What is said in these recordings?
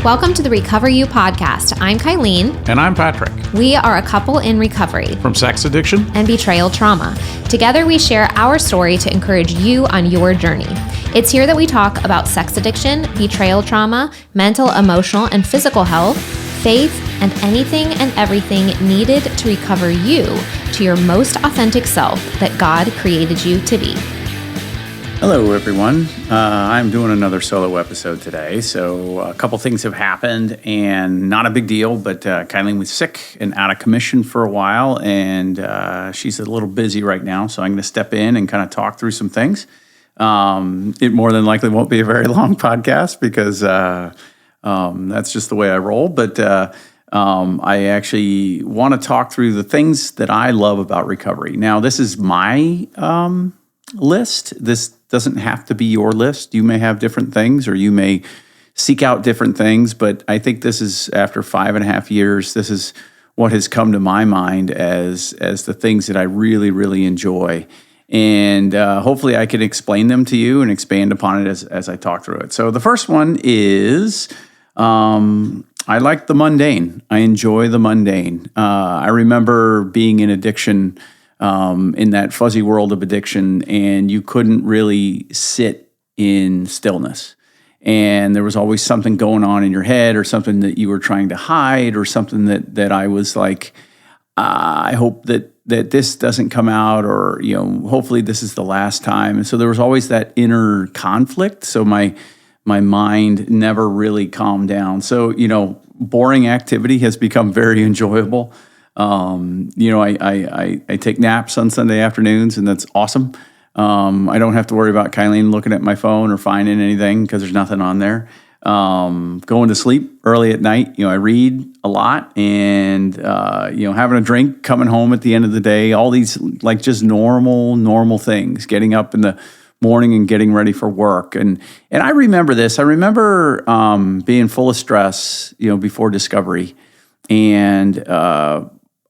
Welcome to the Recover You podcast. I'm Kylene. And I'm Patrick. We are a couple in recovery from sex addiction and betrayal trauma. Together, we share our story to encourage you on your journey. It's here that we talk about sex addiction, betrayal trauma, mental, emotional, and physical health, faith, and anything and everything needed to recover you to your most authentic self that God created you to be. Hello, everyone. I'm doing another solo episode today. So a couple things have happened, and not a big deal, but Kylene was sick and out of commission for a while, and she's a little busy right now, so I'm going to step in and kind of talk through some things. It more than likely won't be a very long podcast because that's just the way I roll, but I actually want to talk through the things that I love about recovery. Now, this is my list. This doesn't have to be your list. You may have different things, or you may seek out different things, but I think this is, after 5.5 years, this is what has come to my mind as the things that I really, really enjoy. And hopefully I can explain them to you and expand upon it as I talk through it. So the first one is I like the mundane. I enjoy the mundane. I remember being in addiction, in that fuzzy world of addiction, and you couldn't really sit in stillness. And there was always something going on in your head, or something that you were trying to hide, or something that I was like, I hope that this doesn't come out, or, hopefully this is the last time. And so there was always that inner conflict. So my mind never really calmed down. So, boring activity has become very enjoyable. I take naps on Sunday afternoons, and that's awesome. I don't have to worry about Kylene looking at my phone or finding anything because there's nothing on there. Going to sleep early at night. I read a lot, and, having a drink, coming home at the end of the day, all these like just normal things, getting up in the morning and getting ready for work. And I remember this. I remember, being full of stress, before discovery, and,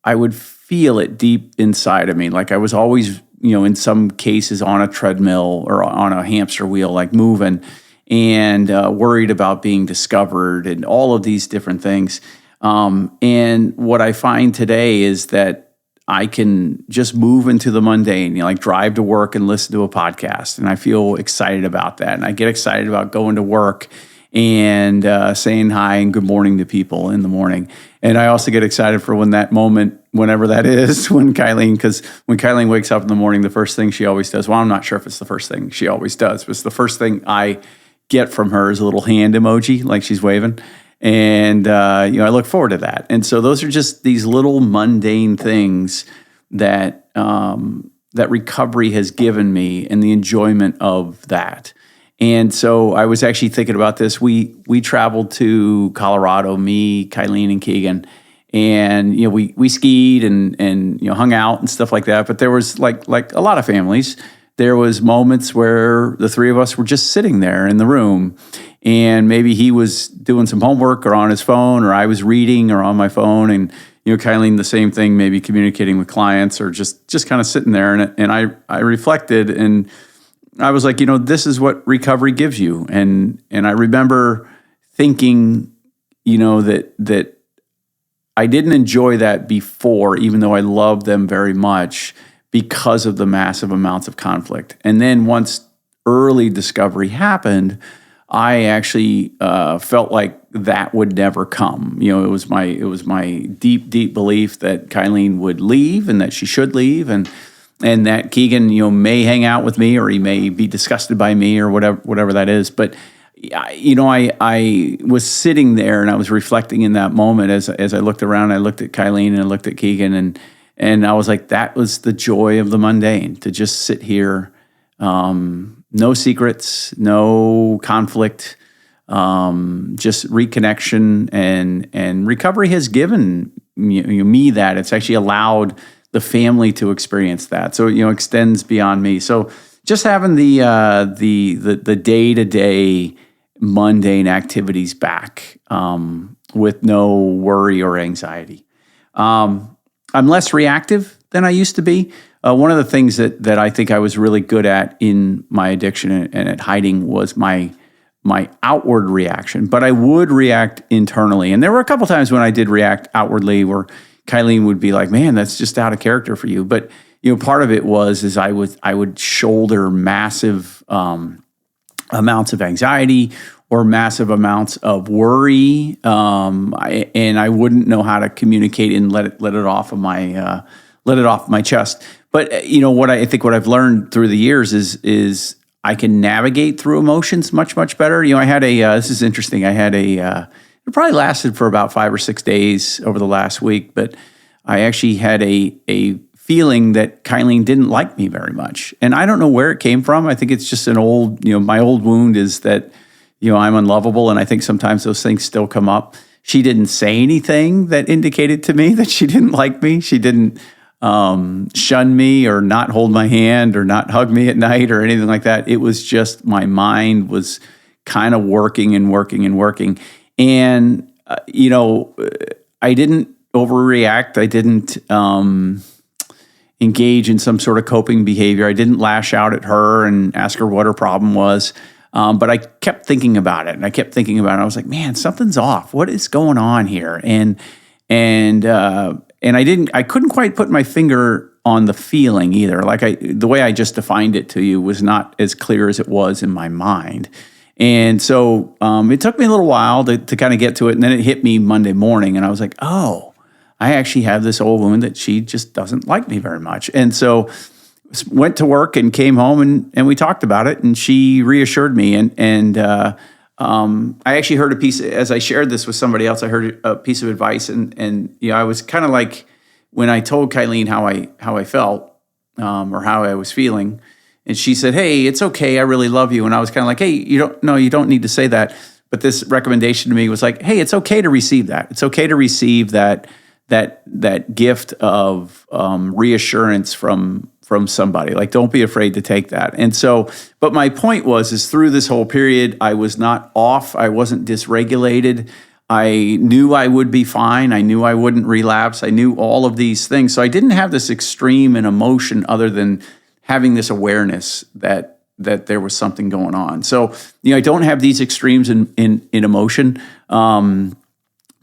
I would feel it deep inside of me. Like I was always, in some cases on a treadmill or on a hamster wheel, like moving, and worried about being discovered and all of these different things. And what I find today is that I can just move into the mundane, like drive to work and listen to a podcast. And I feel excited about that. And I get excited about going to work and saying hi and good morning to people in the morning. And I also get excited for when that moment, whenever that is, because when Kylene wakes up in the morning, the first thing she always does, well, I'm not sure if it's the first thing she always does, but it's the first thing I get from her is a little hand emoji, like she's waving. And, I look forward to that. And so those are just these little mundane things that that recovery has given me, and the enjoyment of that. And so I was actually thinking about this. We traveled to Colorado, me, Kylene, and Keegan, and we skied and hung out and stuff like that. But there was like a lot of families, there was moments where the three of us were just sitting there in the room, and maybe he was doing some homework or on his phone, or I was reading or on my phone, and Kylene the same thing, maybe communicating with clients, or just kind of sitting there. And I reflected, and I was like, this is what recovery gives you. And I remember thinking, that I didn't enjoy that before, even though I loved them very much, because of the massive amounts of conflict. And then once early discovery happened, I actually felt like that would never come. It was my deep belief that Kylene would leave, and that she should leave, and that Keegan, may hang out with me, or he may be disgusted by me, or whatever that is. But, I was sitting there, and I was reflecting in that moment as I looked around. I looked at Kylene and I looked at Keegan, and I was like, that was the joy of the mundane, to just sit here, no secrets, no conflict, just reconnection, and recovery has given me that. It's actually allowed the family to experience that. So, extends beyond me. So just having the day-to-day mundane activities back, with no worry or anxiety. I'm less reactive than I used to be. One of the things that I think I was really good at in my addiction and at hiding was my my outward reaction, but I would react internally. And there were a couple times when I did react outwardly where Kylene would be like, man, that's just out of character for you. But, part of it is I would shoulder massive amounts of anxiety or massive amounts of worry. And I wouldn't know how to communicate and let it off of my chest. But, what I've learned through the years is I can navigate through emotions much, much better. I had this is interesting. It probably lasted for about 5 or 6 days over the last week, but I actually had a feeling that Kylene didn't like me very much. And I don't know where it came from. I think it's just my old wound is that, I'm unlovable. And I think sometimes those things still come up. She didn't say anything that indicated to me that she didn't like me. She didn't shun me or not hold my hand or not hug me at night or anything like that. It was just my mind was kind of working and working and working. And, I didn't overreact. I didn't engage in some sort of coping behavior. I didn't lash out at her and ask her what her problem was. But I kept thinking about it, and I kept thinking about it. I was like, man, something's off. What is going on here? And I couldn't quite put my finger on the feeling either. The way I just defined it to you was not as clear as it was in my mind. And so it took me a little while to kind of get to it. And then it hit me Monday morning, and I was like, oh, I actually have this old woman that she just doesn't like me very much. And so went to work and came home and we talked about it, and she reassured me. And I actually heard a piece, as I shared this with somebody else, I heard a piece of advice, and I was kind of like, when I told Kylene how I felt or how I was feeling, and she said, hey, it's okay, I really love you. And I was kind of like, hey, you don't need to say that. But this recommendation to me was like, hey, it's okay to receive that. It's okay to receive that gift of reassurance from somebody. Like, don't be afraid to take that. And so, but my point is through this whole period, I was not off. I wasn't dysregulated. I knew I would be fine. I knew I wouldn't relapse. I knew all of these things. So I didn't have this extreme in emotion other than having this awareness that there was something going on. So, I don't have these extremes in emotion. Probably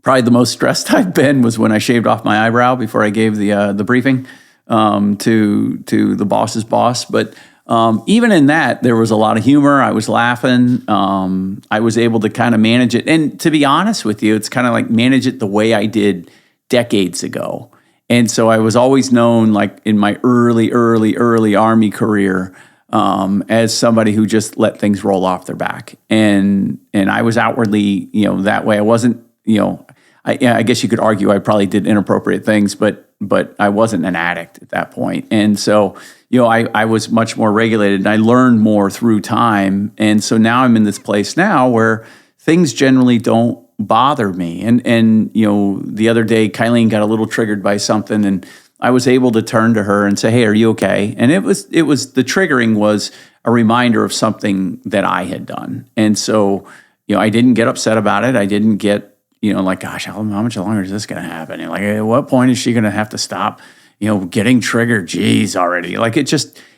the most stressed I've been was when I shaved off my eyebrow before I gave the briefing to the boss's boss. But even in that, there was a lot of humor. I was laughing. I was able to kind of manage it. And to be honest with you, it's kind of like manage it the way I did decades ago. And so I was always known, like in my early Army career, as somebody who just let things roll off their back. And I was outwardly, that way. I wasn't, I guess you could argue I probably did inappropriate things, but I wasn't an addict at that point. And so, I was much more regulated, and I learned more through time. And so now I'm in this place now where things generally don't bother me. And the other day, Kylene got a little triggered by something, and I was able to turn to her and say, hey, are you okay? And it was the triggering was a reminder of something that I had done. And so, I didn't get upset about it. I didn't get, like, gosh, how much longer is this going to happen? And like, at what point is she going to have to stop, getting triggered? Geez, already. Like, it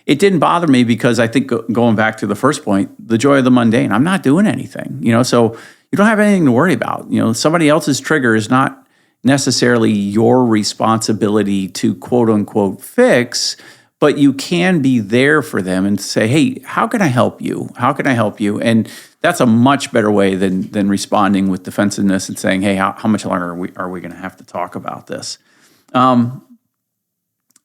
didn't bother me because I think going back to the first point, the joy of the mundane, I'm not doing anything, so you don't have anything to worry about. Somebody else's trigger is not necessarily your responsibility to quote unquote fix, but you can be there for them and say, hey, how can I help you? How can I help you? And that's a much better way than responding with defensiveness and saying, hey, how much longer are we going to have to talk about this?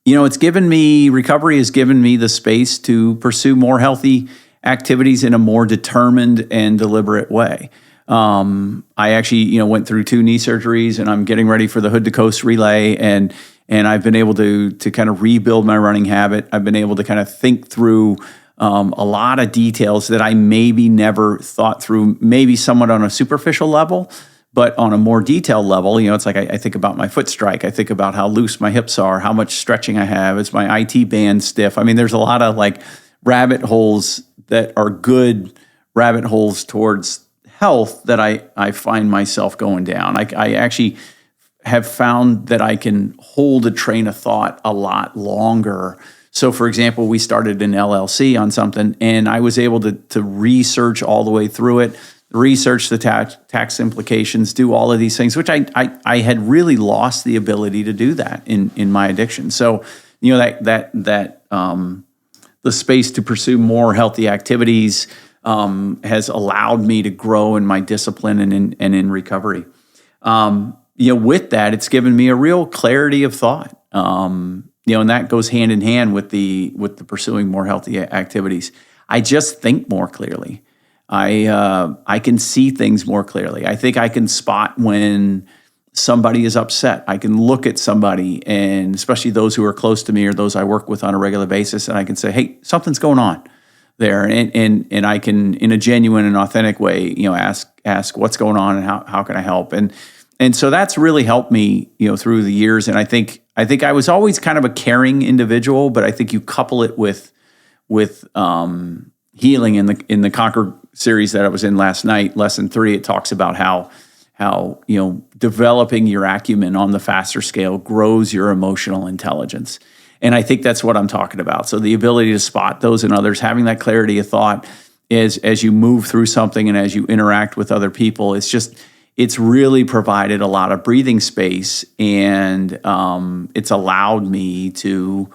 Recovery has given me the space to pursue more healthy activities in a more determined and deliberate way. I actually, went through 2 knee surgeries, and I'm getting ready for the Hood to Coast relay, and I've been able to kind of rebuild my running habit. I've been able to kind of think through a lot of details that I maybe never thought through, maybe somewhat on a superficial level, but on a more detailed level. It's like I think about my foot strike. I think about how loose my hips are, how much stretching I have. Is my IT band stiff? I mean, there's a lot of like rabbit holes that are good rabbit holes towards health that I find myself going down. I actually have found that I can hold a train of thought a lot longer So, for example, we started an LLC on something, and I was able to research all the way through it, research the tax implications, do all of these things, which I had really lost the ability to do that in my addiction. So, the space to pursue more healthy activities has allowed me to grow in my discipline and in recovery. With that, it's given me a real clarity of thought. And that goes hand in hand with the pursuing more healthy activities. I just think more clearly. I can see things more clearly. I think I can spot when somebody is upset. I can look at somebody, and especially those who are close to me or those I work with on a regular basis, and I can say, hey, something's going on there. And I can, in a genuine and authentic way, ask what's going on and how can I help? And so that's really helped me, through the years. And I think I was always kind of a caring individual, but I think you couple it with healing. In the Conquer series that I was in last night, lesson 3, it talks about how developing your acumen on the faster scale grows your emotional intelligence. And I think that's what I'm talking about. So the ability to spot those in others, having that clarity of thought is as you move through something and as you interact with other people, it's really provided a lot of breathing space, and it's allowed me to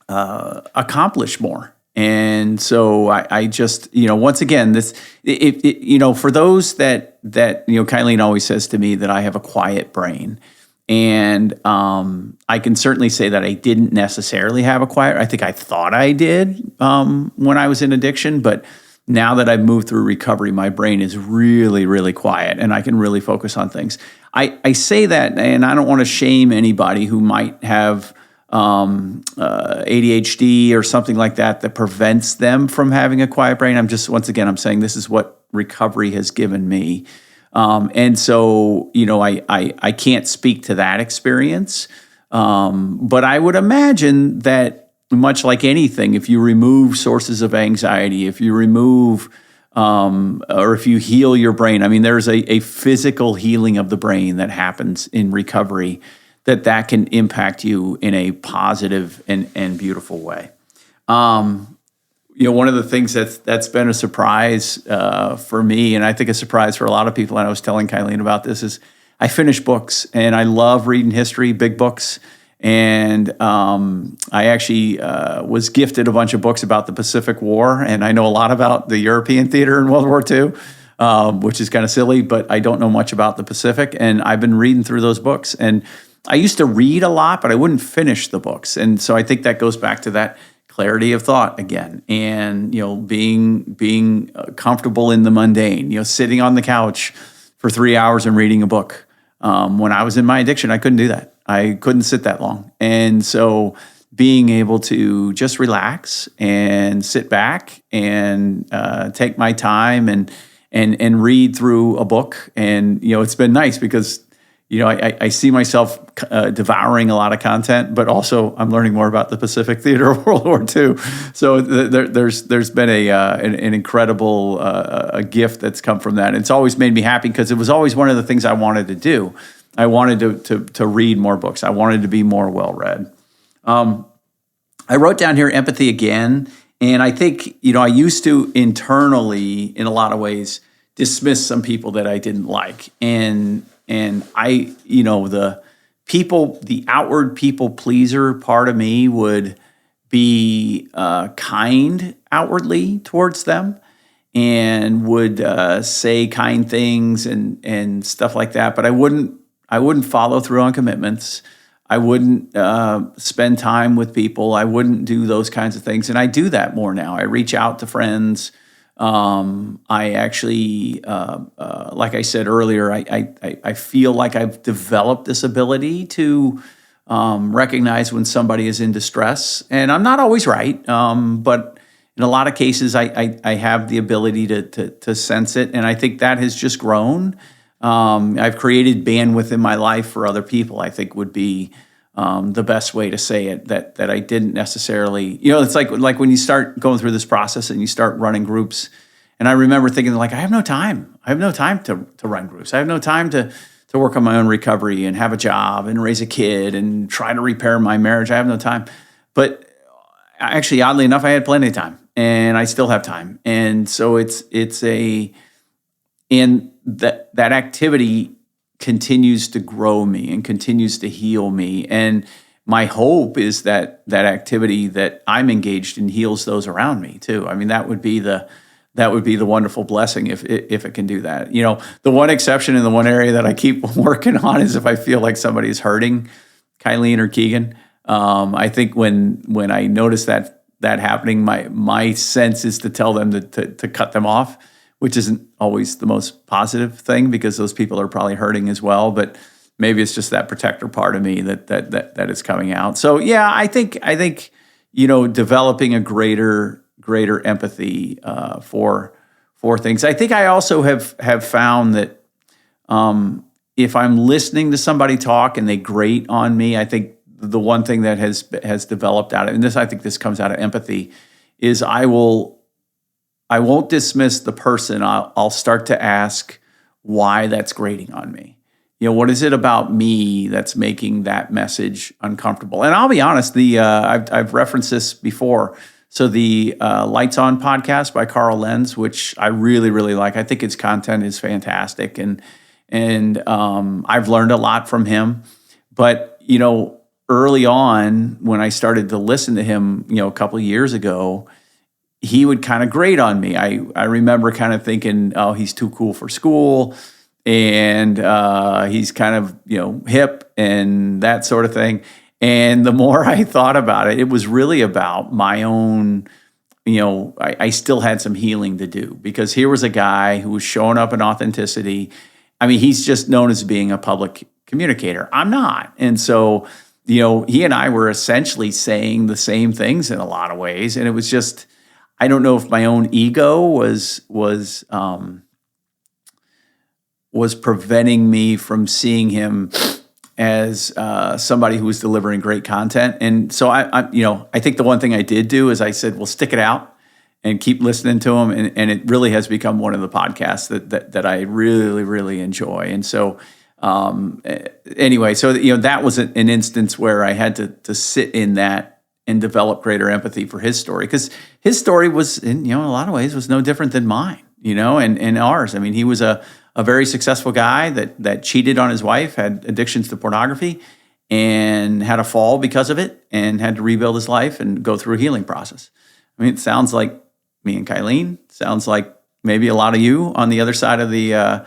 accomplish more. And so I just, once again, for those that Kylene always says to me that I have a quiet brain. And I can certainly say that I didn't necessarily have a quiet. I think I thought I did when I was in addiction, but now that I've moved through recovery, my brain is really, really quiet, and I can really focus on things. I say that, and I don't want to shame anybody who might have ADHD or something like that prevents them from having a quiet brain. I'm saying this is what recovery has given me. And so, I can't speak to that experience. But I would imagine that much like anything, if you remove sources of anxiety, if you remove, or if you heal your brain, there's a physical healing of the brain that happens in recovery that can impact you in a positive and beautiful way. One of the things that's been a surprise for me, and I think a surprise for a lot of people, and I was telling Kylene about this, is I finish books, and I love reading history, big books. And I actually was gifted a bunch of books about the Pacific War, and I know a lot about the European theater in World War II, which is kind of silly, but I don't know much about the Pacific. And I've been reading through those books, and I used to read a lot, but I wouldn't finish the books. And so I think that goes back to that clarity of thought again, and being comfortable in the mundane. Sitting on the couch for 3 hours and reading a book. When I was in my addiction, I couldn't do that. I couldn't sit that long, and so being able to just relax and sit back and take my time and read through a book, and it's been nice because I see myself devouring a lot of content, but also I'm learning more about the Pacific Theater of World War II. So there's been an incredible a gift that's come from that. And it's always made me happy because it was always one of the things I wanted to do. I wanted to read more books. I wanted to be more well-read. I wrote down here empathy again, and I think I used to internally, in a lot of ways, dismiss some people that I didn't like, and I, the outward people pleaser part of me would be kind outwardly towards them and would say kind things and stuff like that. But I wouldn't follow through on commitments. I wouldn't spend time with people. I wouldn't do those kinds of things. And I do that more now. I reach out to friends. I actually, like I said earlier, I feel like I've developed this ability to recognize when somebody is in distress. And I'm not always right, but in a lot of cases, I have the ability to sense it. And I think that has just grown. I've created bandwidth in my life for other people, I think would be the best way to say it, that I didn't necessarily, it's like when you start going through this process and you start running groups. And I remember thinking I have no time. I have no time to run groups. I have no time to work on my own recovery and have a job and raise a kid and try to repair my marriage. I have no time. but actually, oddly enough, I had plenty of time, and I still have time. And so and that activity continues to grow me and continues to heal me. And my hope is that that activity that I'm engaged in heals those around me too. I mean, that would be the wonderful blessing if it can do that. The one exception in the one area that I keep working on is if I feel like somebody's hurting Kylene or Keegan. I think when I notice that happening, my sense is to tell them to cut them off, which isn't always the most positive thing because those people are probably hurting as well. But maybe it's just that protector part of me that is coming out. So yeah, I think developing a greater empathy for things. I think I also have found that if I'm listening to somebody talk and they grate on me, I think the one thing that has developed out of, and I think this comes out of empathy, is I won't dismiss the person. I'll start to ask why that's grating on me. What is it about me that's making that message uncomfortable? And I'll be honest, I've referenced this before. So the Lights On podcast by Carl Lenz, which I really, really like. I think his content is fantastic, and I've learned a lot from him. But early on, when I started to listen to him, a couple of years ago, he would kind of grate on me. I remember kind of thinking, oh, he's too cool for school, and he's kind of hip and that sort of thing. And the more I thought about it, it was really about my own, I still had some healing to do, because here was a guy who was showing up in authenticity. I mean, he's just known as being a public communicator. I'm not. And so, he and I were essentially saying the same things in a lot of ways. And it was just, I don't know if my own ego was preventing me from seeing him as somebody who was delivering great content. And so I think the one thing I did do is I said, well, stick it out and keep listening to him. And it really has become one of the podcasts that I really, really enjoy. And so anyway, so that was an instance where I had to sit in that and develop greater empathy for his story, because his story was, in a lot of ways, was no different than mine, and ours. I mean, he was a very successful guy that cheated on his wife, had addictions to pornography, and had a fall because of it, and had to rebuild his life and go through a healing process. I mean, it sounds like me and Kylene. Sounds like maybe a lot of you on the other side of the of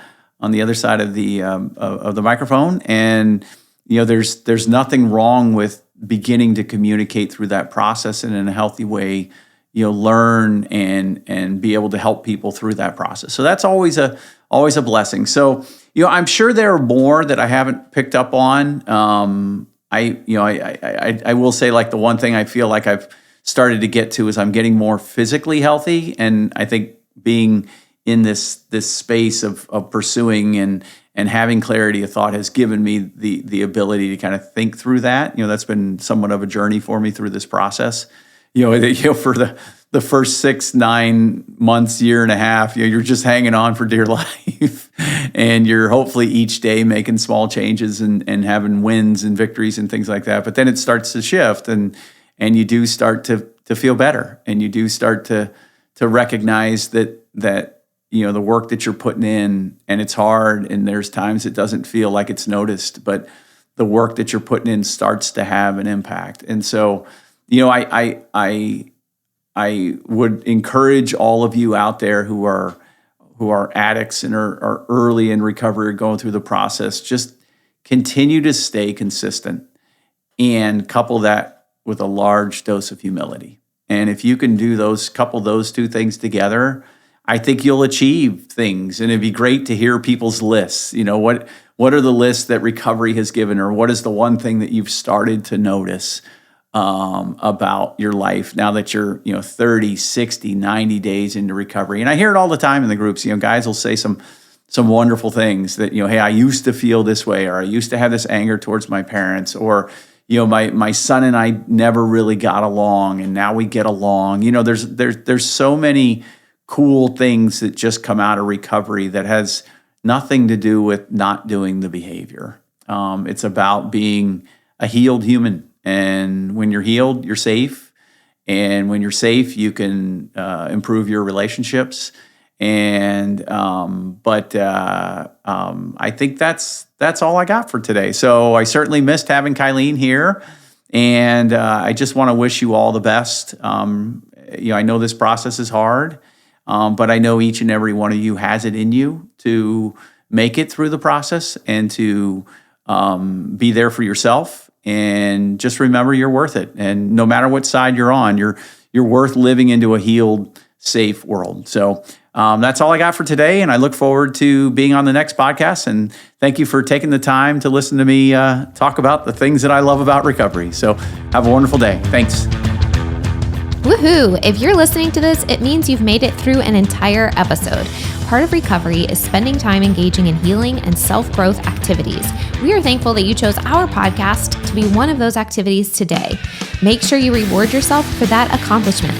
the microphone. And there's nothing wrong with beginning to communicate through that process and in a healthy way. Learn and be able to help people through that process. So that's always a blessing. So, I'm sure there are more that I haven't picked up on. I will say, like, the one thing I feel like I've started to get to is I'm getting more physically healthy. And I think being in this space of pursuing and having clarity of thought has given me the ability to kind of think through that. That's been somewhat of a journey for me through this process. For the first 6-9 months, year and a half, you're just hanging on for dear life, and you're hopefully each day making small changes and having wins and victories and things like that. But then it starts to shift, and you do start to feel better, and you do start to recognize that the work that you're putting in, and it's hard, and there's times it doesn't feel like it's noticed, but the work that you're putting in starts to have an impact. And so, I would encourage all of you out there who are addicts and are early in recovery or going through the process, just continue to stay consistent and couple that with a large dose of humility. And if you can couple those two things together, I think you'll achieve things. And it'd be great to hear people's lists. What are the lists that recovery has given, or what is the one thing that you've started to notice about your life now that you're 30, 60, 90 days into recovery? And I hear it all the time in the groups. Guys will say some wonderful things that, hey, I used to feel this way, or I used to have this anger towards my parents, or my son and I never really got along, and now we get along. There's so many cool things that just come out of recovery that has nothing to do with not doing the behavior. It's about being a healed human And when you're healed, you're safe. And when you're safe, you can improve your relationships. And I think that's all I got for today. So I certainly missed having Kylene here, and I just want to wish you all the best. I know this process is hard, but I know each and every one of you has it in you to make it through the process and to be there for yourself. And just remember, you're worth it. And no matter what side you're on, you're worth living into a healed, safe world. So that's all I got for today. And I look forward to being on the next podcast. And thank you for taking the time to listen to me talk about the things that I love about recovery. So have a wonderful day. Thanks. Woohoo! If you're listening to this, it means you've made it through an entire episode. Part of recovery is spending time engaging in healing and self-growth activities. We are thankful that you chose our podcast to be one of those activities today. Make sure you reward yourself for that accomplishment.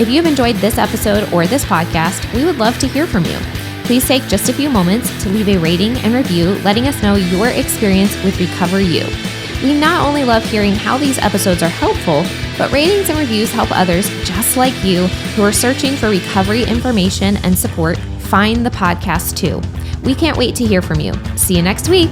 If you've enjoyed this episode or this podcast, we would love to hear from you. Please take just a few moments to leave a rating and review, letting us know your experience with Recover You. We not only love hearing how these episodes are helpful, but ratings and reviews help others just like you who are searching for recovery information and support find the podcast too. We can't wait to hear from you. See you next week.